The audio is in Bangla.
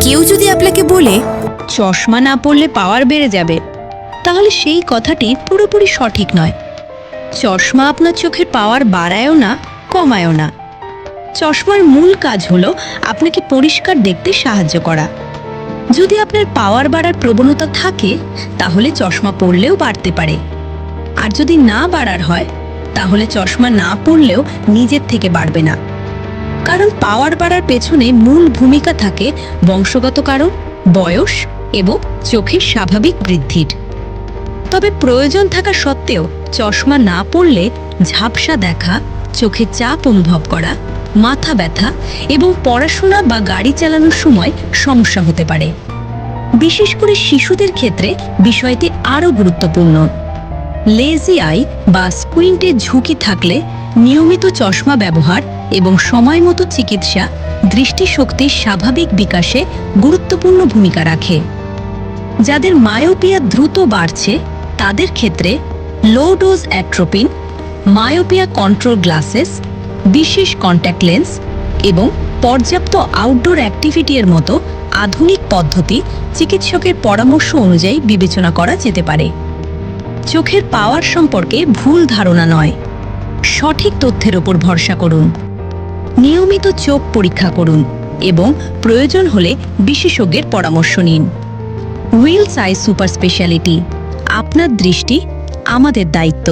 কেউ যদি আপনাকে বলে চশমা না পড়লে পাওয়ার বেড়ে যাবে, তাহলে সেই কথাটি পুরোপুরি সঠিক নয়। চশমা আপনার চোখের পাওয়ার বাড়ায়ও না, কমায়ও না। চশমার মূল কাজ হলো আপনাকে পরিষ্কার দেখতে সাহায্য করা। যদি আপনার পাওয়ার বাড়ার প্রবণতা থাকে, তাহলে চশমা পরলেও বাড়তে পারে। আর যদি না বাড়ার হয়, তাহলে চশমা না পরলেও নিজের থেকে বাড়বে না। কারণ পাওয়ার বাড়ার পেছনে মূল ভূমিকা থাকে বংশগত কারণ, বয়স এবং চোখের স্বাভাবিক বৃদ্ধির। তবে প্রয়োজন থাকা সত্ত্বেও চশমা না পরলে ঝাপসা দেখা, চোখে চাপ অনুভব করা, মাথা ব্যথা এবং পড়াশোনা বা গাড়ি চালানোর সময় সমস্যা হতে পারে। বিশেষ করে শিশুদের ক্ষেত্রে বিষয়টি আরও গুরুত্বপূর্ণ। লেজি আই বা স্কুইন্টের ঝুঁকি থাকলে নিয়মিত চশমা ব্যবহার এবং সময়মতো চিকিৎসা দৃষ্টিশক্তির স্বাভাবিক বিকাশে গুরুত্বপূর্ণ ভূমিকা রাখে। যাদের মায়োপিয়া দ্রুত বাড়ছে, তাদের ক্ষেত্রে low dose atropine, myopia control glasses, বিশেষ কন্ট্যাক্ট লেন্স এবং পর্যাপ্ত আউটডোর অ্যাক্টিভিটি এর মতো আধুনিক পদ্ধতি চিকিৎসকের পরামর্শ অনুযায়ী বিবেচনা করা যেতে পারে। চোখের পাওয়ার সম্পর্কে ভুল ধারণা নয়, সঠিক তথ্যের ওপর ভরসা করুন। নিয়মিত চোখ পরীক্ষা করুন এবং প্রয়োজন হলে বিশেষজ্ঞের পরামর্শ নিন। উইলস আই সুপার স্পেশালিটি, আপনার দৃষ্টি আমাদের দায়িত্ব।